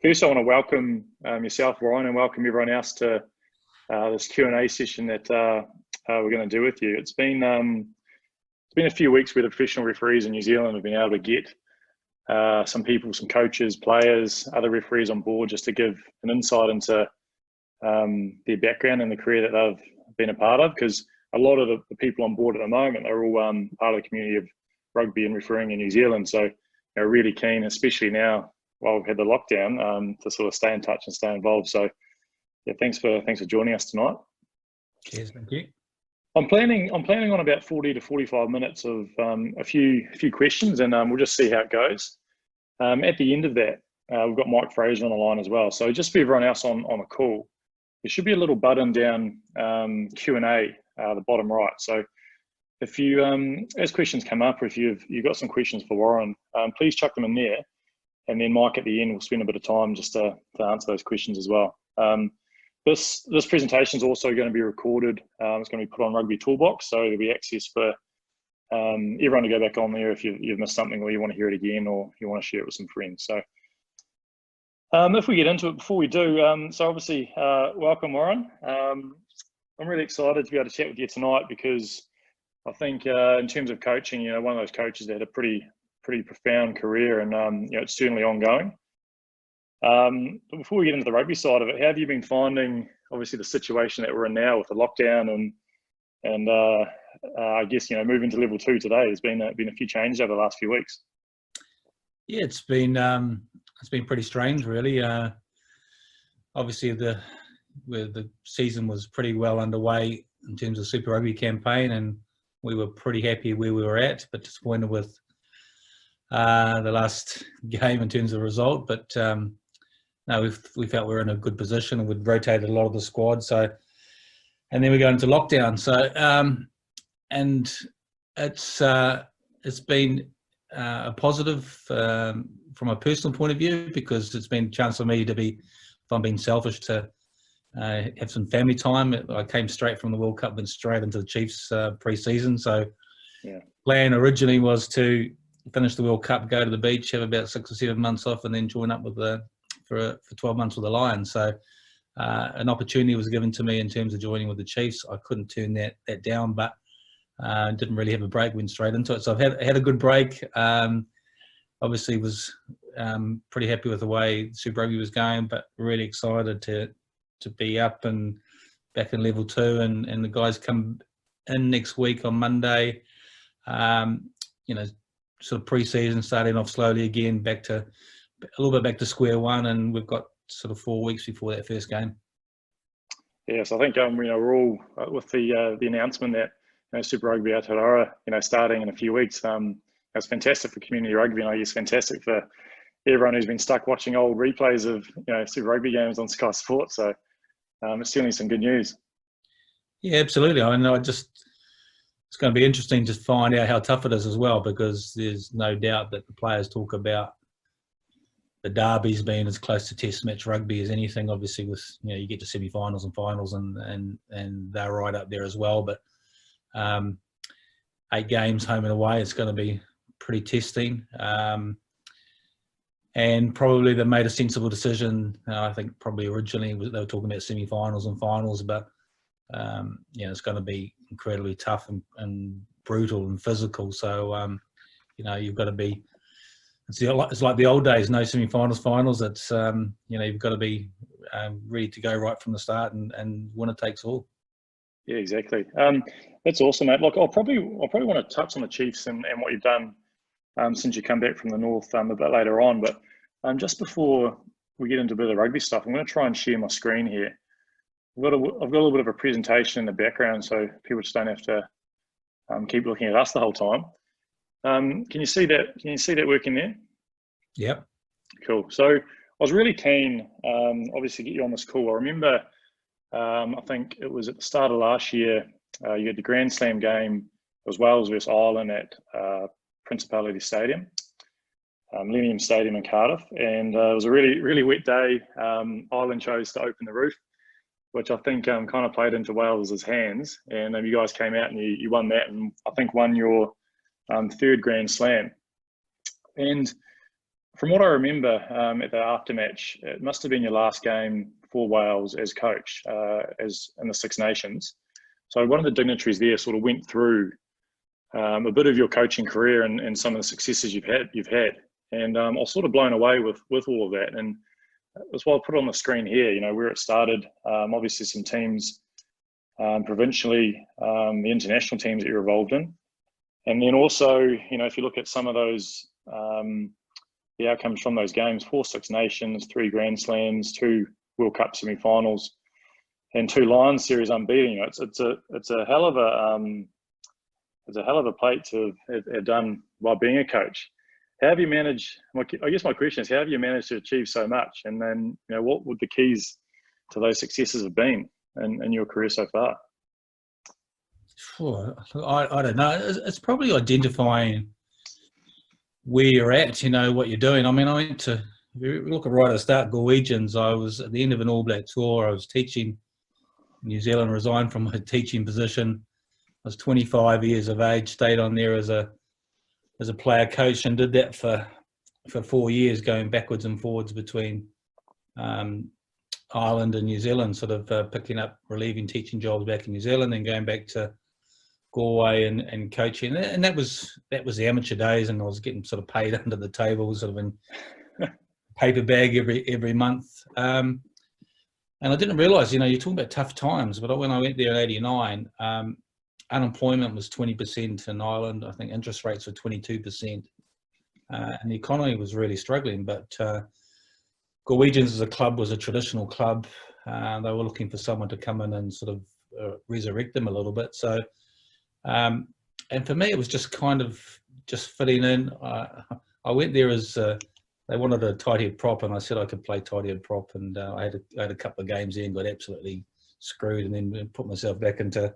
First, I want to welcome yourself, Warren, and welcome everyone else to this Q&A session that we're going to do with you. It's been a few weeks where the professional referees in New Zealand have been able to get some people, some coaches, players, other referees on board just to give an insight into their background and the career that they've been a part of, because a lot of the people on board at the moment are all part of the community of rugby and refereeing in New Zealand. So they're really keen, especially now while we've had the lockdown, to sort of stay in touch and stay involved. So yeah, thanks for joining us tonight. Cheers, thank you. I'm planning on about 40 to 45 minutes of a few questions, and we'll just see how it goes. At the end of that, we've got Mike Fraser on the line as well. So just for everyone else on the call, there should be a little button down Q&A, the bottom right. So if you, as questions come up, or if you've got some questions for Warren, please chuck them in there. And then Mike at the end will spend a bit of time just to answer those questions as well. This presentation is also going to be recorded. It's going to be put on Rugby Toolbox, so there'll be access for everyone to go back on there if you've missed something, or you want to hear it again, or you want to share it with some friends. So if we get into it, before we do, so obviously welcome, Warren. I'm really excited to be able to chat with you tonight, because I think in terms of coaching, one of those coaches that had a pretty profound career, and it's certainly ongoing. But before we get into the rugby side of it, how have you been finding, obviously, the situation that we're in now with the lockdown, and I guess moving to level 2 today? There's been a few changes over the last few weeks. Yeah, it's been pretty strange, really. Obviously, the season was pretty well underway in terms of Super Rugby campaign, and we were pretty happy where we were at, but disappointed with the last game in terms of result. But no, we felt we were in a good position, and we'd rotated a lot of the squad. So, and then we go into lockdown. So, and it's been a positive from a personal point of view, because it's been a chance for me to be, if I'm being selfish, to have some family time. I came straight from the World Cup, went straight into the Chiefs pre-season. So, yeah, plan originally was to finish the World Cup, go to the beach, have about 6 or 7 months off, and then join up with for 12 months with the Lions. So an opportunity was given to me in terms of joining with the Chiefs. I couldn't turn that down, but didn't really have a break, went straight into it. So I've had a good break. Obviously was pretty happy with the way Super Rugby was going, but really excited to be up and back in level 2, and the guys come in next week on Monday. Sort of pre-season starting off slowly again, a little bit back to square one, and we've got sort of 4 weeks before that first game. Yes, I think we're all with the announcement that Super Rugby Aotearoa starting in a few weeks. It's fantastic for community rugby, and I guess fantastic for everyone who's been stuck watching old replays of Super Rugby games on Sky Sports. So it's certainly some good news. Yeah, absolutely. I mean, it's going to be interesting to find out how tough it is as well, because there's no doubt that the players talk about the derbies being as close to test match rugby as anything. Obviously, with you get to semi-finals and finals, and they're right up there as well. But 8 games home and away, it's going to be pretty testing. And probably they made a sensible decision. I think probably originally they were talking about semi-finals and finals, but it's going to be incredibly tough and brutal and physical. So you've got to be. It's like the old days, no semi-finals, finals. It's you've got to be ready to go right from the start, and winner takes all. Yeah, exactly. That's awesome, mate. Look, I'll probably want to touch on the Chiefs and what you've done since you come back from the north a bit later on. But just before we get into a bit of the rugby stuff, I'm going to try and share my screen here. I've got a little bit of a presentation in the background, so people just don't have to keep looking at us the whole time. Can you see that? Can you see that working there? Yep. Cool. So I was really keen, obviously, to get you on this call. I remember, I think it was at the start of last year, you had the Grand Slam game. It was Wales versus Ireland at Principality Stadium, Millennium Stadium in Cardiff, and it was a really, really wet day. Ireland chose to open the roof, which I think kind of played into Wales's hands, and you guys came out and you won that, and I think won your 3rd Grand Slam. And From what I remember at the aftermatch, it must have been your last game for Wales as coach, as in the Six Nations. So one of the dignitaries there sort of went through a bit of your coaching career and some of the successes you've had. And I was sort of blown away with all of that. And that's why I put it on the screen here, you know, where it started. Obviously some teams provincially, the international teams that you're involved in. And then also, you know, if you look at some of those, the outcomes from those games, 4 Six Nations, 3 Grand Slams, 2 World Cup semi-finals, and 2 Lions series unbeaten. You know, it's a hell of a plate to have done by being a coach. How have you managed? I guess my question is, how have you managed to achieve so much? And then, you know, what would the keys to those successes have been in your career so far? Sure. I don't know. It's probably identifying where you're at, you know, what you're doing. I mean, I went to, if you look at right at the start, Norwegians, I was at the end of an All Black tour. I was teaching in New Zealand, resigned from my teaching position. I was 25 years of age, stayed on there as a player coach, and did that for 4 years, going backwards and forwards between Ireland and New Zealand, sort of picking up relieving teaching jobs back in New Zealand, then going back to Galway and coaching. And that was the amateur days, and I was getting sort of paid under the table, sort of in paper bag every month. And I didn't realise, you know, you're talking about tough times, but when I went there in '89, unemployment was 20% in Ireland. I think interest rates were 22%. And the economy was really struggling. But Norwegians as a club was a traditional club. They were looking for someone to come in and sort of resurrect them a little bit. So, and for me, it was just kind of just fitting in. I went there as they wanted a tight head prop, and I said I could play tight head prop. And I had a couple of games there and got absolutely screwed, and then put myself back into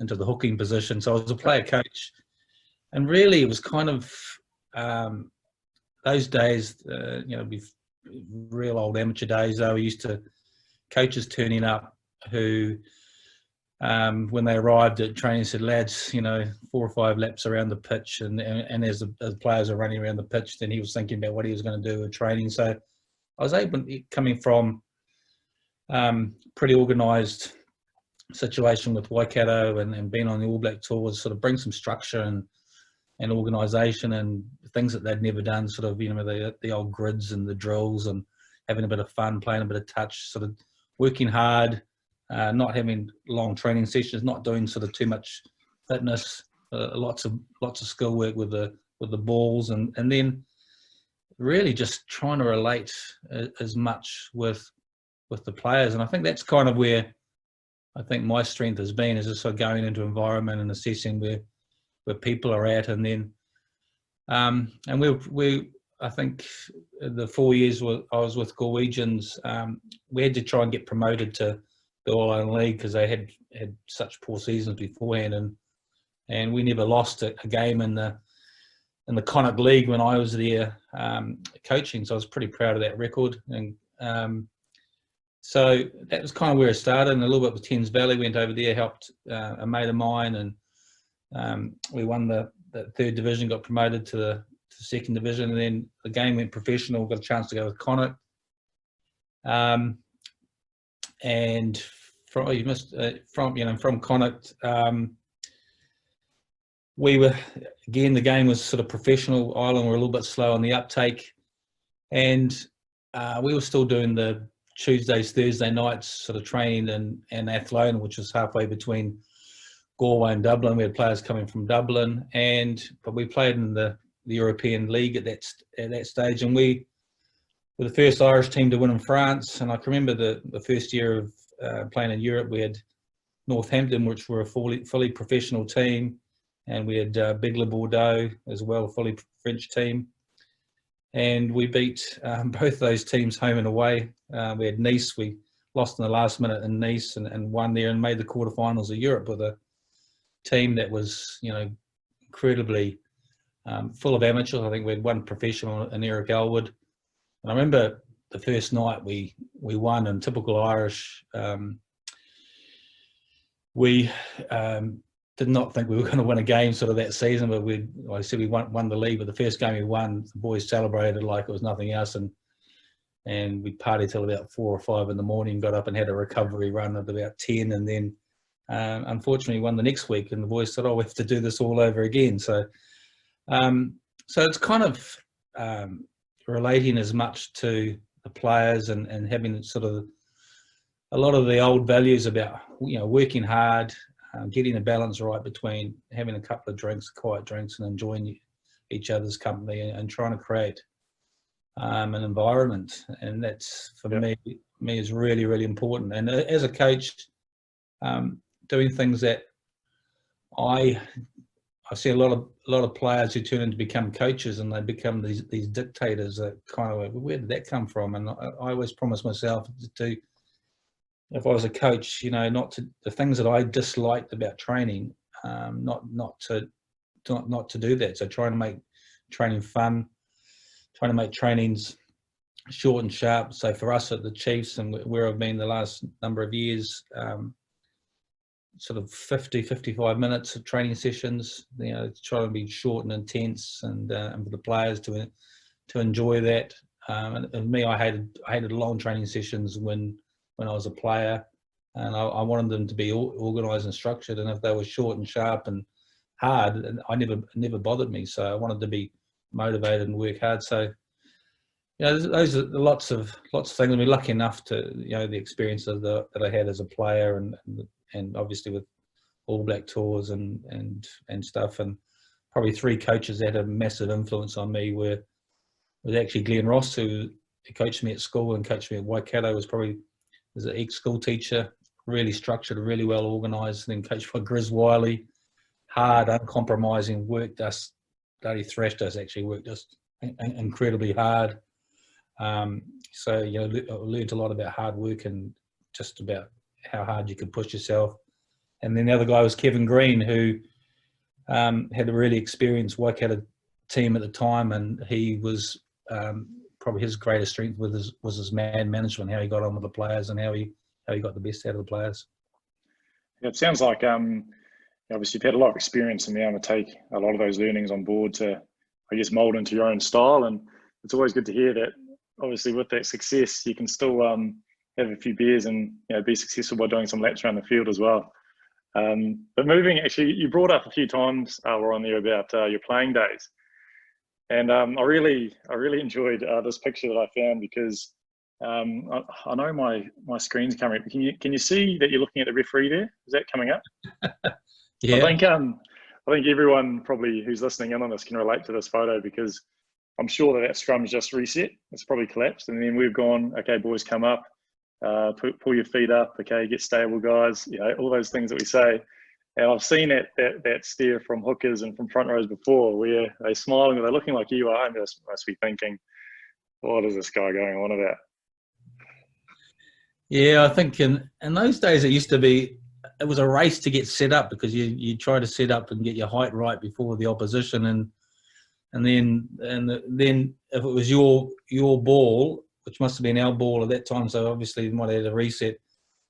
the hooking position. So I was a player coach, and really it was kind of those days, you know, real old amateur days. They were used to coaches turning up who, when they arrived at training, said, "Lads, you know, 4 or 5 laps around the pitch," and as the players are running around the pitch, then he was thinking about what he was going to do with training. So I was able, coming from pretty organised situation with Waikato and being on the All Black tours, sort of bring some structure and organisation and things that they'd never done, sort of, you know, the old grids and the drills, and having a bit of fun, playing a bit of touch, sort of working hard, not having long training sessions, not doing sort of too much fitness, lots of skill work with the balls, and then really just trying to relate as much with the players. And I think that's kind of where I think my strength has been, is just sort of going into environment and assessing where people are at. And then and we I think the 4 years I was with Norwegians, we had to try and get promoted to the All-Ireland League because they had such poor seasons beforehand, and we never lost a game in the Connacht League when I was there coaching. So I was pretty proud of that record. And so that was kind of where it started, and a little bit with Thames Valley. Went over there, helped a mate of mine, and we won the 3rd division, got promoted to the 2nd division, and then the game went professional. Got a chance to go with Connacht, and from Connacht, we were, again, the game was sort of professional. Ireland were a little bit slow on the uptake, and we were still doing the Tuesdays, Thursday nights sort of training in Athlone, which was halfway between Galway and Dublin. We had players coming from Dublin, but we played in the European League at that stage, and we were the first Irish team to win in France. And I can remember the first year of playing in Europe, we had Northampton, which were a fully professional team, and we had Big Le Bordeaux as well, a fully French team. And we beat both those teams home and away. We had Nice. We lost in the last minute in Nice and won there and made the quarterfinals of Europe with a team that was, you know, incredibly full of amateurs. I think we had one professional in Eric Elwood. And I remember the first night we won in typical Irish. We did not think we were going to win a game sort of that season, but like I said, we won the league. But the first game we won, the boys celebrated like it was nothing else, and we partied till about 4 or 5 in the morning. Got up and had a recovery run at about 10, and then unfortunately won the next week. And the boys said, "Oh, we have to do this all over again." So it's kind of relating as much to the players and having sort of a lot of the old values about working hard. Getting a balance right between having a couple of drinks, quiet drinks, and enjoying each other's company, and trying to create an environment. And that's, for me is really, really important. And as a coach, doing things that I see a lot of players who turn into become coaches, and they become these dictators that kind of, where did that come from? And I always promise myself to, if I was a coach, not to, the things that I disliked about training, not to do that. So trying to make training fun, trying to make trainings short and sharp. So for us at the Chiefs, and where I've been the last number of years, sort of 50, 55 minutes of training sessions, try to be short and intense, and for the players to enjoy that. And me, I hated long training sessions when I was a player, and I wanted them to be organised and structured. And if they were short and sharp and hard, I never bothered me. So I wanted to be motivated and work hard. So those are lots of things. I've been lucky enough to the experiences that I had as a player, and obviously with All Black tours and stuff. And probably 3 coaches that had a massive influence on me was actually Glenn Ross, who coached me at school and coached me at Waikato. Was an ex-school teacher, really structured, really well organised. Then coached by Grizz Wiley, hard, uncompromising, worked us, bloody thrashed us, actually worked us incredibly hard. So I learned a lot about hard work and just about how hard you can push yourself. And then the other guy was Kevin Green, who had a really experienced Waikato team at the time, and he was probably his greatest strength was his man management, how he got on with the players and how he got the best out of the players. Yeah, it sounds like obviously you've had a lot of experience and being able to take a lot of those learnings on board to, I guess, mold into your own style. And it's always good to hear that obviously with that success, you can still have a few beers and be successful by doing some laps around the field as well. But moving, actually, you brought up a few times, Warren, there about your playing days. And I really enjoyed this picture that I found, because I know my screen's coming up. Can you see that you're looking at the referee there? Is that coming up? Yeah. I think everyone probably who's listening in on this can relate to this photo, because I'm sure that scrum's just reset. It's probably collapsed, and then we've gone, okay, boys, come up, pull your feet up, okay, get stable, guys. All those things that we say. And I've seen that stare from hookers and from front rows before, where they're smiling and they're looking like you are, and they must be thinking, what is this guy going on about? Yeah, I think in those days it was a race to get set up, because you try to set up and get your height right before the opposition, and then if it was your ball, which must have been our ball at that time, so obviously you might have had a reset,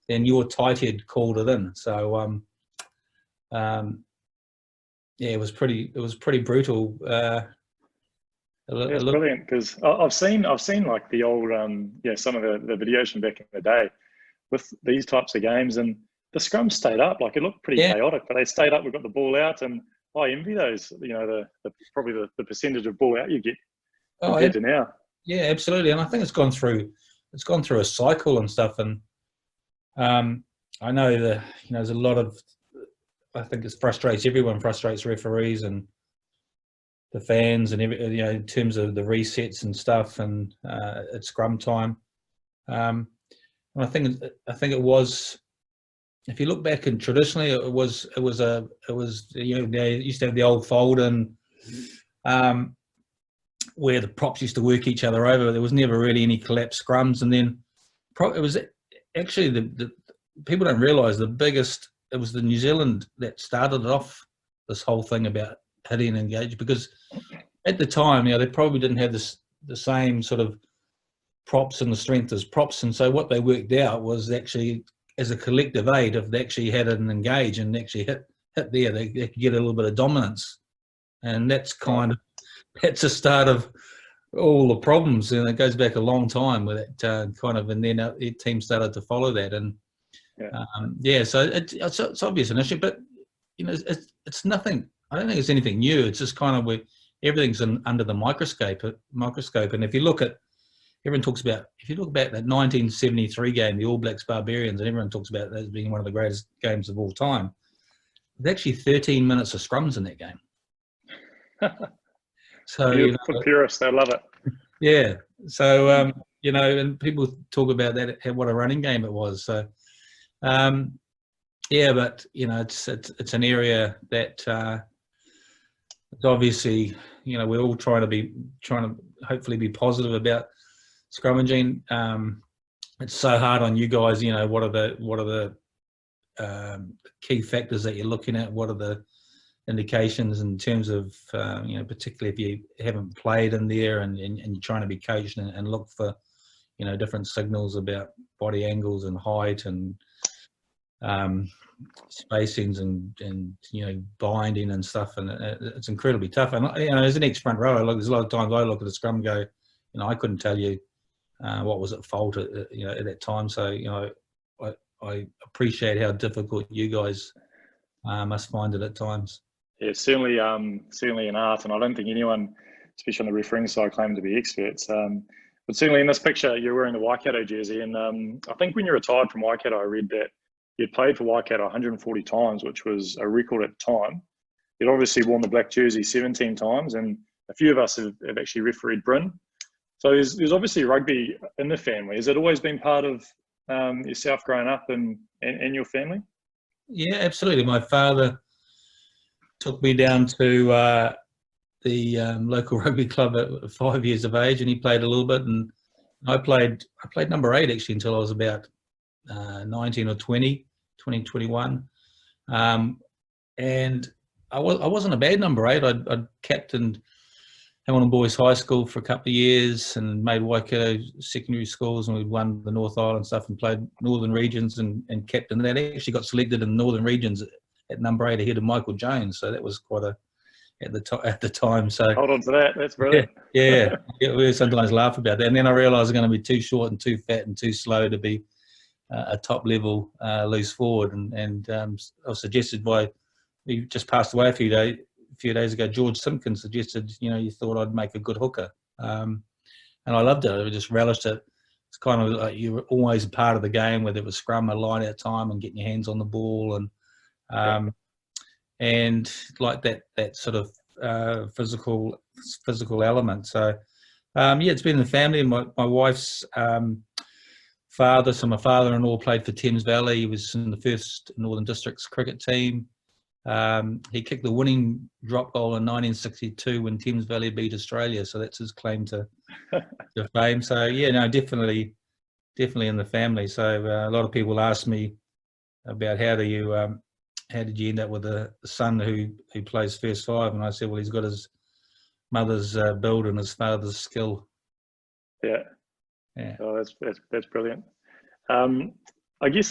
then your tight head called it in. So yeah, it was pretty brutal. It's brilliant, because I've seen like the old some of the videos from back in the day with these types of games, and the scrum stayed up. Like, it looked pretty chaotic, but they stayed up. We got the ball out, and I envy those. Probably the percentage of ball out you get compared to now. Yeah, absolutely. And I think it's gone through a cycle and stuff. And I know there's a lot of, I think it frustrates everyone, frustrates referees and the fans, and in terms of the resets and stuff, and at scrum time. And I think it was, if you look back, and traditionally it was they used to have the old fold in, where the props used to work each other over. There was never really any collapsed scrums, and then it was actually the people don't realise it was the New Zealand that started off this whole thing about hitting and engage, because at the time, they probably didn't have the same sort of props and the strength as props, and so what they worked out was actually, as a collective aid, if they actually had an engage and actually hit hit there, they could get a little bit of dominance, and that's that's the start of all the problems, and it goes back a long time with that and then the team started to follow that, and so it's obvious an issue, but it's nothing. I don't think it's anything new. It's just kind of where everything's under the microscope, and if you look at, everyone talks about, if you look back at that 1973 game, the All Blacks Barbarians, and everyone talks about that as being one of the greatest games of all time. There's actually 13 minutes of scrums in that game. So for purists, they love it. Yeah. So and people talk about that, what a running game it was. So but it's an area that it's obviously we're all trying to hopefully be positive about scrummaging. It's so hard on you guys. What are the key factors that you're looking at? What are the indications in terms of particularly if you haven't played in there and you're trying to be coached and look for different signals about body angles and height and spacings and binding and stuff, and it's incredibly tough. And as an ex-front rower, there's a lot of times I look at the scrum and go, I couldn't tell you what was at fault at that time. So I appreciate how difficult you guys must find it at times. Yeah, certainly an art, and I don't think anyone, especially on the refereeing side, claim to be experts. But certainly in this picture, you're wearing the Waikato jersey, and I think when you retired from Waikato, I read that you'd played for Waikato 140 times, which was a record at the time. You'd obviously worn the black jersey 17 times, and a few of us have actually refereed Bryn. So there's obviously rugby in the family. Has it always been part of yourself growing up and your family? Yeah, absolutely. My father took me down to the local rugby club at 5 years of age, and he played a little bit, and I played number 8 actually until I was about 19 or 20, 21. And I wasn't a bad number 8. I'd captained Hamilton Boys High School for a couple of years and made Waikato secondary schools, and we won the North Island stuff and played Northern Regions and captained that. I actually got selected in the Northern Regions at number 8 ahead of Michael Jones, so that was quite at the time. So hold on to that. That's brilliant. Yeah, we sometimes laugh about that. And then I realised I was going to be too short and too fat and too slow to be a top level loose forward. And I was suggested by, he just passed away a few days ago, George Simpkins suggested, you thought I'd make a good hooker. And I loved it. I just relished it. It's kind of like you were always a part of the game, whether it was scrum, a line out time and getting your hands on the ball and like that sort of physical element. So it's been in the family. And my wife's father, so my father-in-law played for Thames Valley. He was in the first Northern Districts cricket team. He kicked the winning drop goal in 1962 when Thames Valley beat Australia. So that's his claim to fame. So definitely in the family. So a lot of people ask me about how did you end up with a son who plays first five? And I said, well, he's got his mother's build and his father's skill. Yeah. Oh, that's brilliant. I guess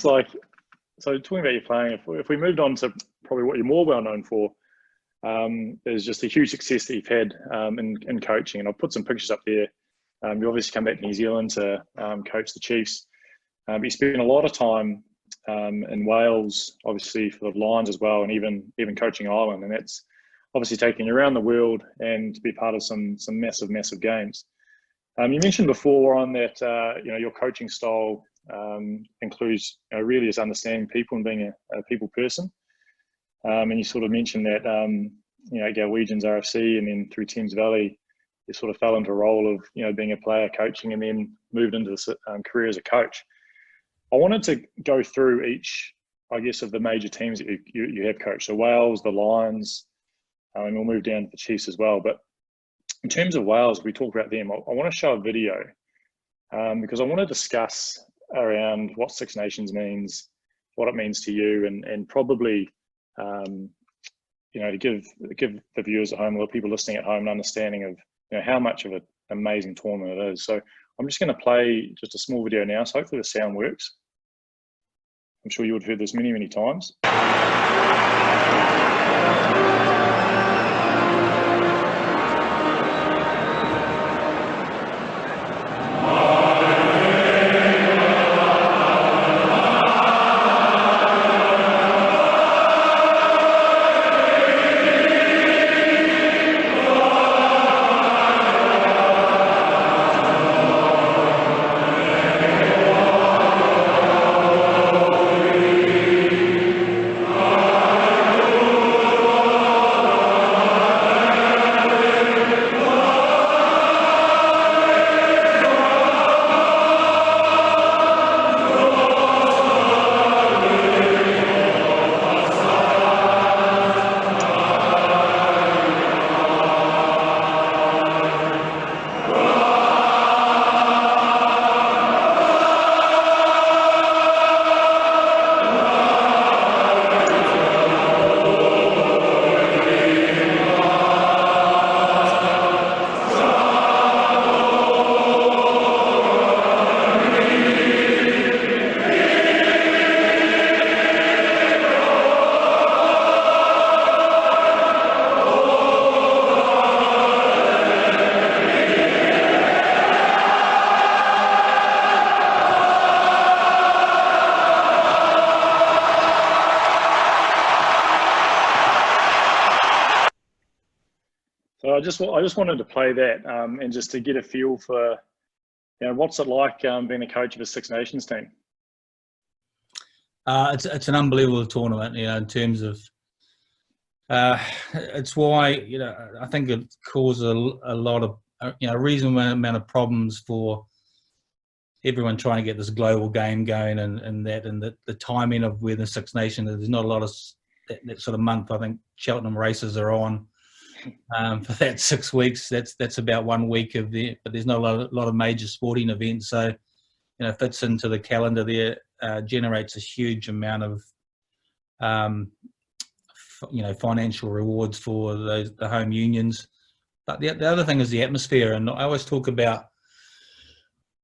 so talking about your playing, if we moved on to probably what you're more well known for, is just a huge success that you've had in coaching. And I'll put some pictures up there. You obviously come back to New Zealand to coach the Chiefs. But you spent a lot of time in Wales, obviously for the Lions as well, and even coaching Ireland. And that's obviously taking you around the world and to be part of some massive games. You mentioned before on that your coaching style includes really just understanding people and being a people person. And you sort of mentioned that Galwegians RFC and then through Thames Valley, you sort of fell into a role of being a player, coaching, and then moved into this career as a coach. I wanted to go through each, I guess, of the major teams that you have coached. So Wales, the Lions, and we'll move down to the Chiefs as well. But in terms of Wales, we talk about them. I want to show a video because I want to discuss around what Six Nations means, what it means to you, and probably to give the viewers at home or people listening at home an understanding of how much of an amazing tournament it is. So I'm just going to play just a small video now. So hopefully the sound works. I'm sure you would have heard this many, many times. So I just wanted to play that and just to get a feel for, what's it like being a coach of a Six Nations team? It's an unbelievable tournament, in terms of, it's why, I think it causes a lot of, a reasonable amount of problems for everyone trying to get this global game going and the timing of where the Six Nations, there's not a lot of that sort of month. I think Cheltenham races are on for that 6 weeks. That's about 1 week of the, but there's not a lot of major sporting events. So, fits into the calendar there, generates a huge amount of, financial rewards for the home unions. But the other thing is the atmosphere. And I always talk about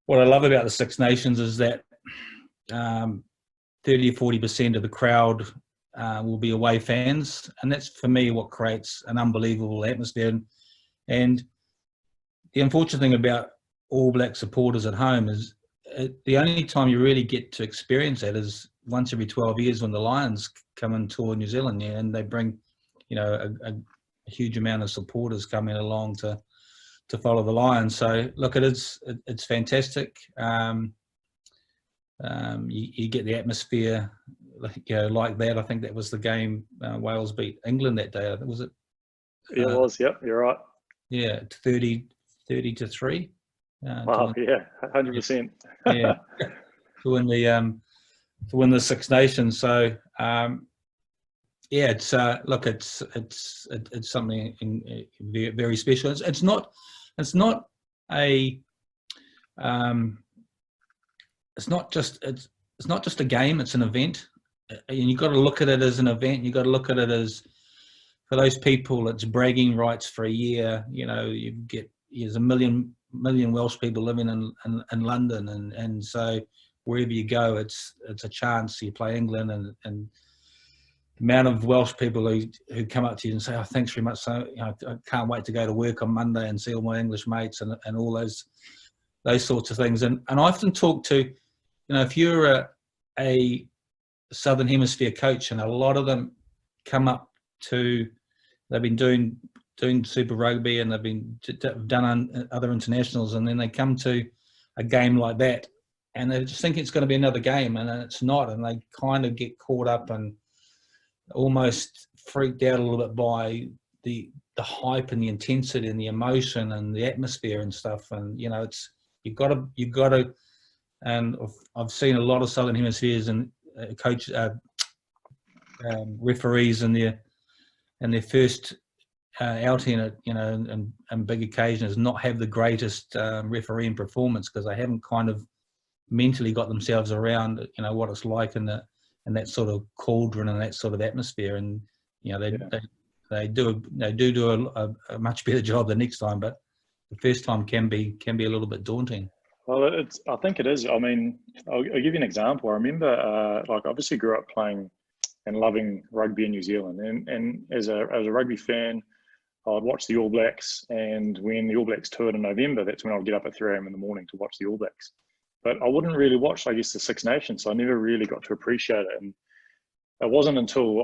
what I love about the Six Nations is that 30 or 40% of the crowd will be away fans. And that's, for me, what creates an unbelievable atmosphere. And the unfortunate thing about All Black supporters at home is the only time you really get to experience that is once every 12 years when the Lions come and tour New Zealand, and they bring, a huge amount of supporters coming along to follow the Lions. So look, it's fantastic. You get the atmosphere, like that. I think that was the game Wales beat England that day. Was it? It was. Yep, you're right. Yeah, 30-3. Wow. Yeah, 100%. Yeah, to win the Six Nations. So it's it's something very special. It's not just a game. It's an event, and you've got to look at it as an event. You've got to look at it as, for those people, it's bragging rights for a year. There's a million Welsh people living in London, and so wherever you go, it's a chance. You play England, and the amount of Welsh people who come up to you and say, "Oh, thanks very much. So I can't wait to go to work on Monday and see all my English mates," and all those sorts of things. And I often talk to, if you're a Southern Hemisphere coach, and a lot of them come up to, they've been doing Super Rugby and they've done other internationals, and then they come to a game like that, and they just think it's going to be another game, and it's not, and they kind of get caught up and almost freaked out a little bit by the hype and the intensity and the emotion and the atmosphere and stuff. And it's you've got to. And I've seen a lot of Southern Hemispheres and referees in their first outing at and big occasions not have the greatest refereeing performance, because they haven't kind of mentally got themselves around what it's like in that sort of cauldron and that sort of atmosphere. And they do a much better job the next time, but the first time can be a little bit daunting. Well, I think it is. I mean, I'll give you an example. I remember, like, obviously grew up playing and loving rugby in New Zealand, and as a rugby fan, I'd watch the All Blacks, and when the All Blacks toured in November, that's when I'd get up at 3 a.m. in the morning to watch the All Blacks. But I wouldn't really watch, I guess, the Six Nations, so I never really got to appreciate it. And it wasn't until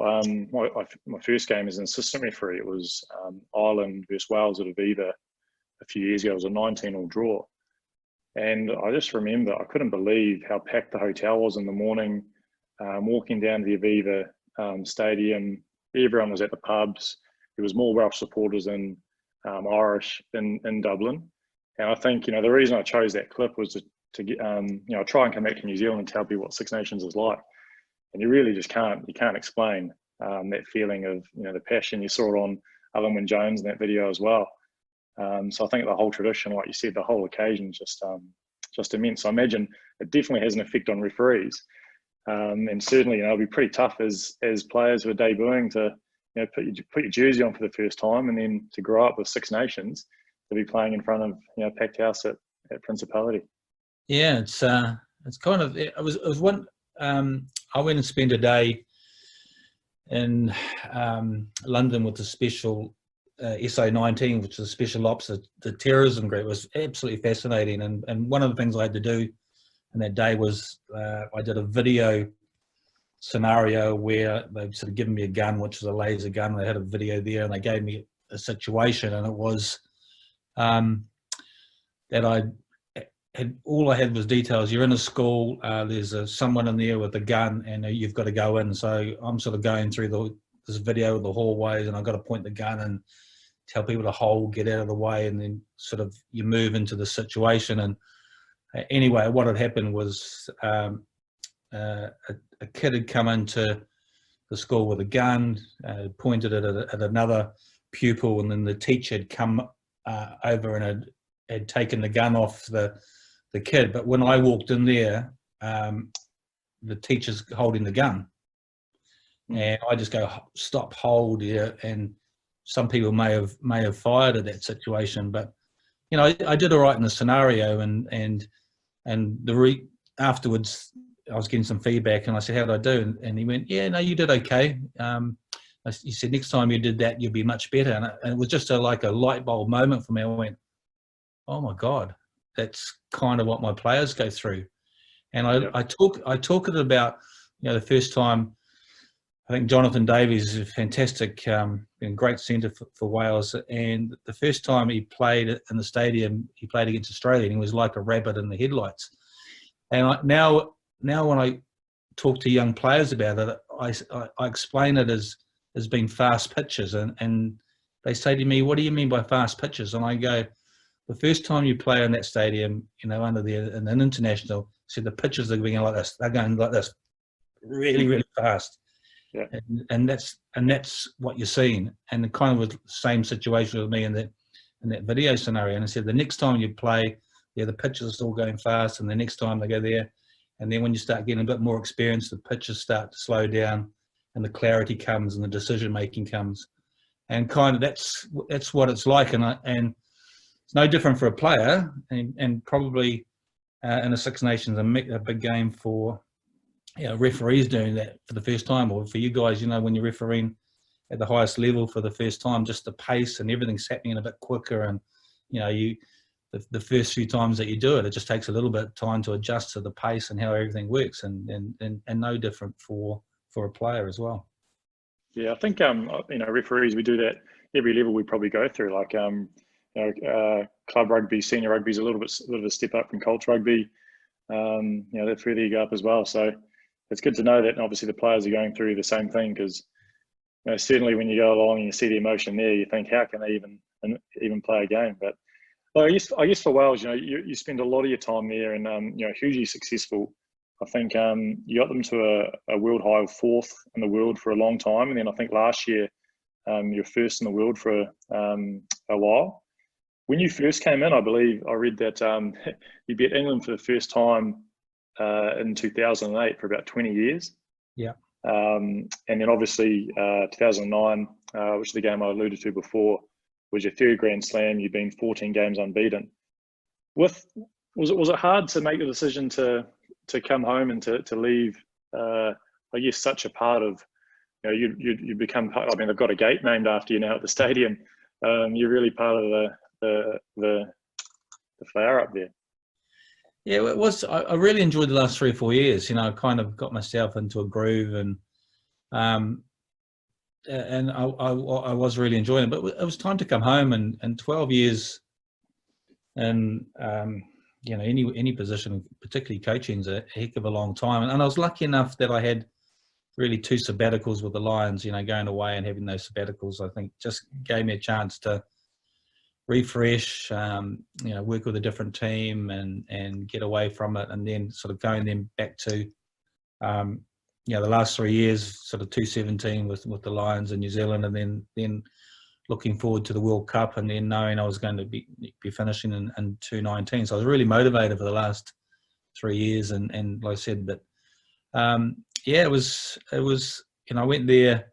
my first game as an assistant referee, it was Ireland versus Wales at Aviva a few years ago. It was a 19-all draw. And I just remember, I couldn't believe how packed the hotel was in the morning, walking down to the Aviva stadium. Everyone was at the pubs. There was more Welsh supporters than Irish in Dublin. And I think, the reason I chose that clip was to get, try and come back to New Zealand and tell people what Six Nations is like. And you really just can't explain that feeling of, the passion. You saw it on Alan Wynne Jones in that video as well. So I think the whole tradition, like you said, the whole occasion is just immense. So I imagine it definitely has an effect on referees. And certainly, it'll be pretty tough as players who are debuting to, put your jersey on for the first time, and then to grow up with Six Nations, to be playing in front of, packed house at Principality. Yeah, it's kind of, it was one, I went and spent a day in London with the special SO19, which is a special ops, the terrorism group. It was absolutely fascinating. And one of the things I had to do in that day was I did a video scenario where they'd sort of given me a gun, which was a laser gun. They had a video there, and they gave me a situation, and it was that all I had was details. You're in a school, there's someone in there with a gun, and you've got to go in. So I'm sort of going through this video of the hallways, and I've got to point the gun and tell people to hold, get out of the way, and then sort of you move into the situation. And anyway, what had happened was a kid had come into the school with a gun, pointed it at another pupil, and then the teacher had come over and had taken the gun off the kid. But when I walked in there, the teacher's holding the gun. And I just go, stop, hold, yeah. And some people may have fired at that situation, but I did all right in the scenario, and afterwards I was getting some feedback, and I said, how did I do? And he went, yeah, no, you did okay. He said, next time you did that, you'll be much better. And it was just like a light bulb moment for me. I went, oh my God, that's kind of what my players go through. And I talk it about, the first time. I think Jonathan Davies is a fantastic, great centre for Wales. And the first time he played in the stadium, he played against Australia, and he was like a rabbit in the headlights. And now when I talk to young players about it, I explain it as being fast pitches, and they say to me, "What do you mean by fast pitches?" And I go, "The first time you play in that stadium, in an international, so the pitches are going like this. They're going like this, really, really fast." Yeah. And that's what you're seeing. And it kind of was the same situation with me in that video scenario. And I said, the next time you play, the pitches are still going fast, and the next time they go there, and then when you start getting a bit more experience, the pitches start to slow down, and the clarity comes, and the decision making comes, and kind of that's what it's like. And it's no different for a player, and probably in the Six Nations, a big game for referees doing that for the first time, or for you guys, when you're refereeing at the highest level for the first time, just the pace and everything's happening a bit quicker, and the first few times that you do it, it just takes a little bit of time to adjust to the pace and how everything works, and no different for a player as well. Yeah, I think referees, we do that every level we probably go through. Like club rugby, senior rugby is a little bit of a step up from Colts rugby. The further you go up as well. So it's good to know that obviously the players are going through the same thing, because certainly when you go along and you see the emotion there, you think, how can they even play a game? But I guess for Wales, you spend a lot of your time there, and hugely successful. I think you got them to a world high of 4th in the world for a long time, and then I think last year you're first in the world for a while. When you first came in, I believe I read that you beat England for the first time in 2008 for about 20 years. Yeah. And then obviously 2009, which is the game I alluded to before, was your 3rd Grand Slam. You've been 14 games unbeaten. With Was it hard to make the decision to come home and to leave? I guess such a part of, you become part. I mean, they've got a gate named after you now at the stadium. You're really part of the flower up there. Yeah, it was. I really enjoyed the last 3 or 4 years. I kind of got myself into a groove, and I was really enjoying it. But it was time to come home, and 12 years, and any position, particularly coaching, is a heck of a long time. And I was lucky enough that I had really 2 sabbaticals with the Lions. Going away and having those sabbaticals, I think, just gave me a chance to refresh, work with a different team and get away from it, and then sort of going then back to, the last 3 years, sort of 2017 with the Lions in New Zealand, and then looking forward to the World Cup, and then knowing I was going to be finishing in 2019. So I was really motivated for the last 3 years, and like I said, but it was I went there.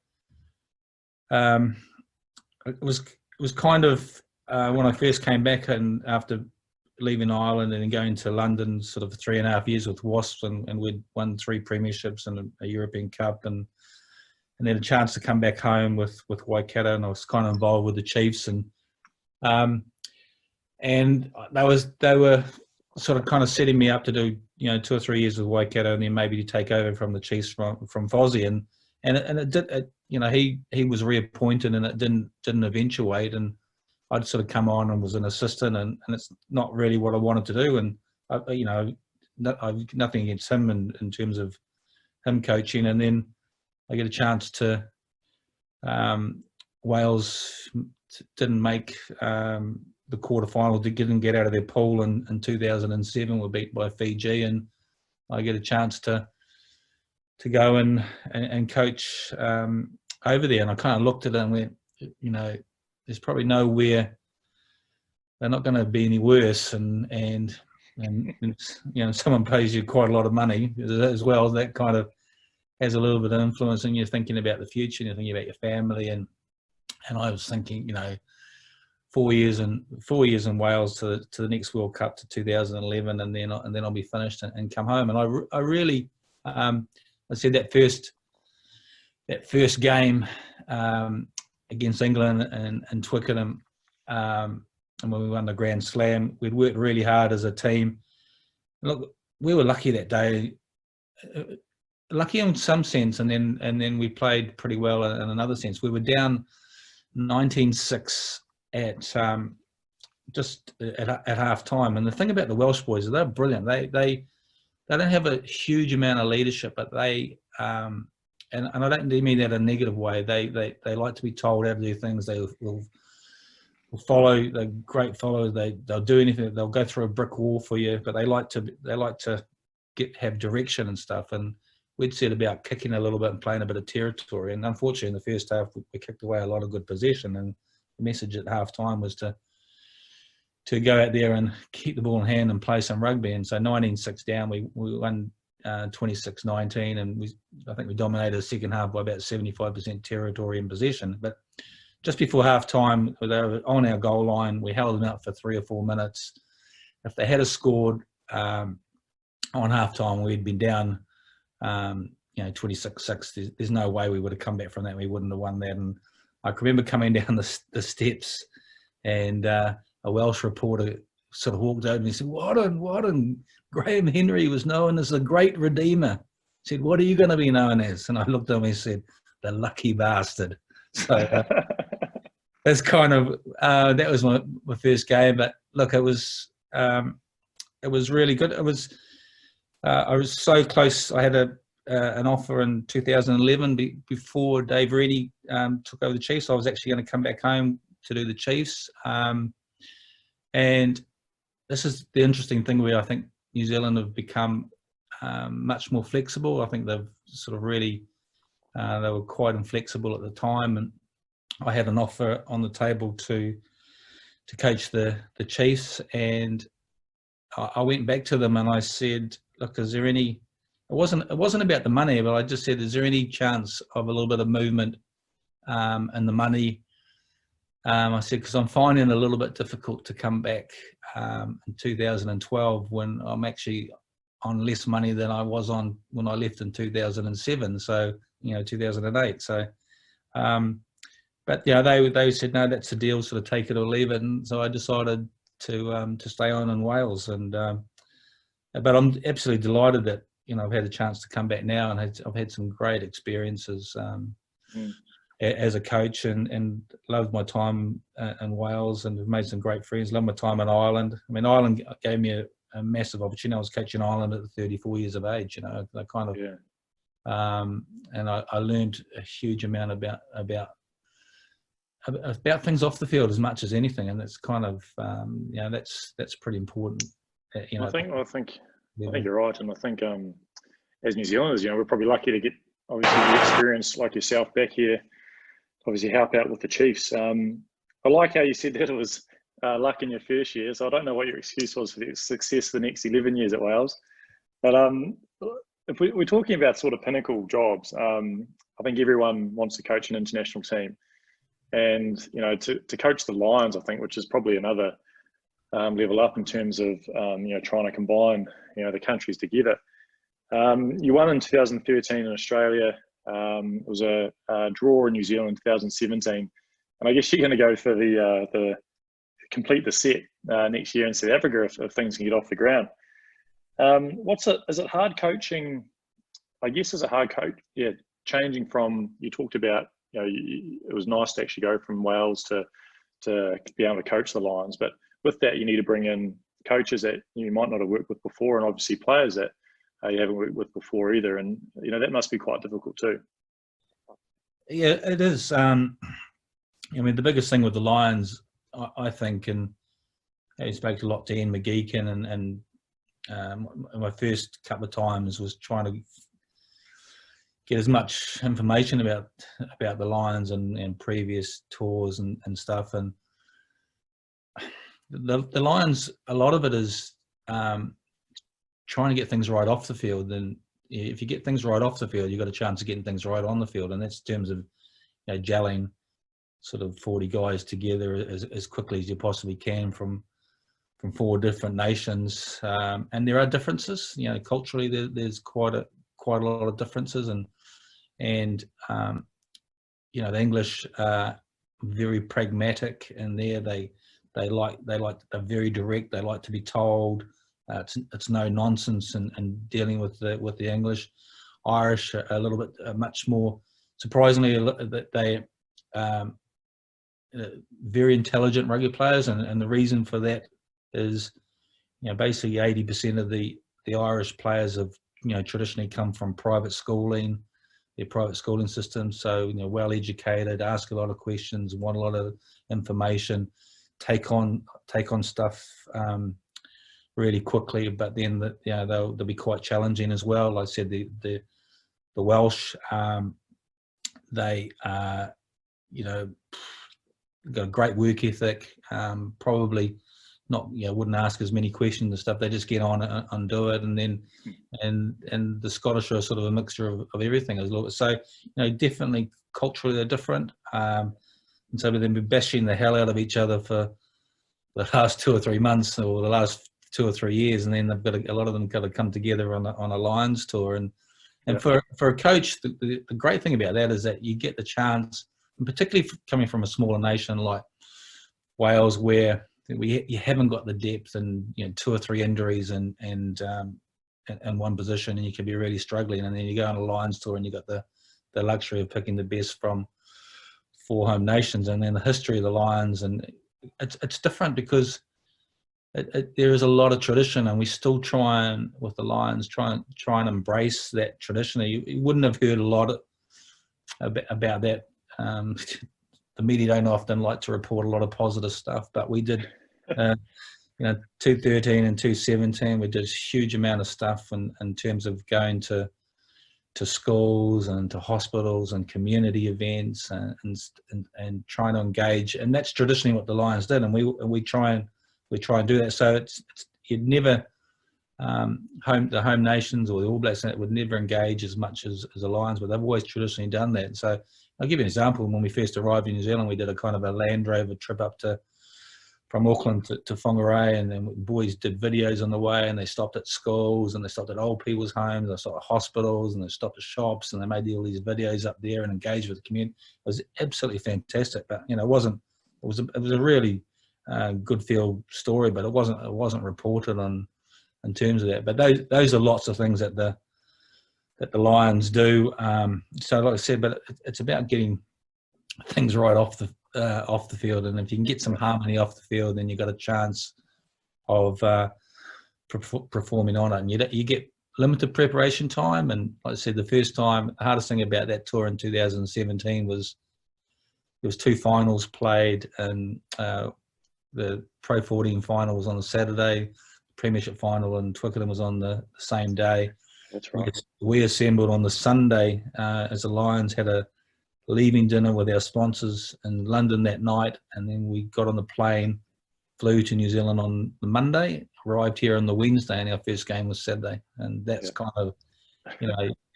It was kind of when I first came back, and after leaving Ireland and then going to London, sort of 3.5 years with Wasps, and we'd won 3 premierships and a European Cup, and then a chance to come back home with Waikato, and I was kind of involved with the Chiefs, and they were sort of kind of setting me up to do 2 or 3 years with Waikato, and then maybe to take over from the Chiefs from Fozzie, and it did. He was reappointed, and it didn't eventuate, and I'd sort of come on and was an assistant, and it's not really what I wanted to do. And I've nothing against him in terms of him coaching. And then I get a chance to Wales didn't make the quarterfinal, didn't get out of their pool in 2007. Were beat by Fiji, and I get a chance to go and coach over there. And I kind of looked at it and went, there's probably nowhere they're not going to be any worse, and someone pays you quite a lot of money as well. That kind of has a little bit of influence, and you're thinking about the future, and you're thinking about your family, and I was thinking, 4 years in Wales to the next World Cup to 2011, and then I'll be finished and come home. And I really, I said that first game against England and Twickenham, and when we won the Grand Slam, we'd worked really hard as a team. Look, we were lucky that day, lucky in some sense, and then we played pretty well in another sense. We were down 19-6 at just at half time, and the thing about the Welsh boys is they're brilliant. They don't have a huge amount of leadership, but they and I don't mean that in a negative way. They like to be told how to do things. They will follow. They're great followers. They'll do anything. They'll go through a brick wall for you. But they like to have direction and stuff. And we'd set about kicking a little bit and playing a bit of territory. And unfortunately, in the first half, we kicked away a lot of good possession. And the message at half time was to go out there and keep the ball in hand and play some rugby. And so 19-6 down, we won 26-19, and I think we dominated the second half by about 75% territory and possession. But just before half time, they were on our goal line. We held them out for 3 or 4 minutes. If they had scored on half time, we'd been down 26-6. There's no way we would have come back from that. We wouldn't have won that. And I can remember coming down the steps, and a Welsh reporter sort of walked over and he said, Warren, Graham Henry was known as the great redeemer. He said, what are you going to be known as? And I looked at him and said, the lucky bastard. So that's kind of, that was my first game. But look, it was really good. I was so close. I had an offer in 2011 before Dave Rennie took over the Chiefs. I was actually going to come back home to do the Chiefs. And this is the interesting thing where I think New Zealand have become much more flexible. I think they've sort of really, they were quite inflexible at the time. And I had an offer on the table to coach the Chiefs. And I went back to them and I said, look, is there any, it wasn't about the money, but I just said, is there any chance of a little bit of movement and the money I said, because I'm finding it a little bit difficult to come back in 2012 when I'm actually on less money than I was on when I left in 2007. So, 2008. So, but they said, no, that's the deal, sort of take it or leave it. And so I decided to stay on in Wales. And but I'm absolutely delighted that I've had a chance to come back now, and I've had some great experiences as a coach, and loved my time in Wales, and have made some great friends. Loved my time in Ireland. I mean, Ireland gave me a massive opportunity. I was coaching Ireland at 34 years of age. I kind of, and I learned a huge amount about things off the field as much as anything, and it's kind of that's pretty important. I think you're right, and I think as New Zealanders, we're probably lucky to get obviously the experience like yourself back here. Obviously, help out with the Chiefs. I like how you said that it was luck in your first year. So I don't know what your excuse was for the success the next 11 years at Wales, but if we're talking about sort of pinnacle jobs, I think everyone wants to coach an international team. And, to coach the Lions, I think, which is probably another level up in terms of, trying to combine, the countries together. You won in 2013 in Australia. It was a draw in New Zealand in 2017. And I guess you're going to go for the complete the set next year in South Africa if things can get off the ground. Is it hard coaching? I guess is it hard coach? Yeah, changing from, you talked about, it was nice to actually go from Wales to be able to coach the Lions, but with that you need to bring in coaches that you might not have worked with before, and obviously players that you haven't worked with before either, and that must be quite difficult too. Yeah, it is. I mean, the biggest thing with the Lions, I think, and I spoke a lot to Ian McGeechan, and my first couple of times was trying to get as much information about the Lions and previous tours and stuff. And the Lions, a lot of it is trying to get things right off the field. And if you get things right off the field, you've got a chance of getting things right on the field. And that's in terms of gelling sort of 40 guys together as quickly as you possibly can from 4 different nations. And there are differences, culturally there's quite a lot of differences, and the English are very pragmatic, and they're very direct. They like to be told. It's no nonsense and dealing with the English. Irish are a little bit much more, surprisingly, that they very intelligent rugby players, and the reason for that is basically 80% of the Irish players have traditionally come from private schooling, their private schooling system. So well educated, ask a lot of questions, want a lot of information, take on stuff really quickly, but then they'll be quite challenging as well. Like I said, the Welsh, they got a great work ethic, probably not wouldn't ask as many questions and stuff. They just get on and do it. And then and the Scottish are sort of a mixture of everything as well. So definitely culturally they're different, and so they've been bashing the hell out of each other for the last 2 or 3 months, or the last 2 or 3 years, and then they've got a lot of them got to come together on a Lions tour. And for a coach, the great thing about that is that you get the chance, and particularly coming from a smaller nation like Wales, where you haven't got the depth, and 2 or 3 injuries and one position, and you can be really struggling. And then you go on a Lions tour, and you got the luxury of picking the best from 4 home nations, and then the history of the Lions, and it's different because there is a lot of tradition, and we still with the Lions try and embrace that tradition. You wouldn't have heard a lot about that. The media don't often like to report a lot of positive stuff, but we did. 2013 and 2017, we did a huge amount of stuff in terms of going to schools and to hospitals and community events and trying to engage. And that's traditionally what the Lions did, and we try and do that. So it's you'd never the home nations or the All Blacks would never engage as much as the Lions, but they've always traditionally done that. So I'll give you an example. When we first arrived in New Zealand, we did a kind of a Land Rover trip up from Auckland to Whangarei, and then the boys did videos on the way, and they stopped at schools, and they stopped at old people's homes, they stopped at hospitals, and they stopped at shops, and they made all these videos up there and engaged with the community. It was absolutely fantastic, but it was a really good field story, but it wasn't reported on in terms of that. But those are lots of things that the Lions do. So like I said, but it's about getting things right off the field, and if you can get some harmony off the field, then you've got a chance of performing on it. And you get limited preparation time, and like I said, the hardest thing about that tour in 2017 was there was 2 finals played, and the Pro 14 final was on the Saturday, Premiership final in Twickenham was on the same day. That's right. We assembled on the Sunday as the Lions had a leaving dinner with our sponsors in London that night, and then we got on the plane, flew to New Zealand on the Monday, arrived here on the Wednesday, and our first game was Saturday. And that's kind of,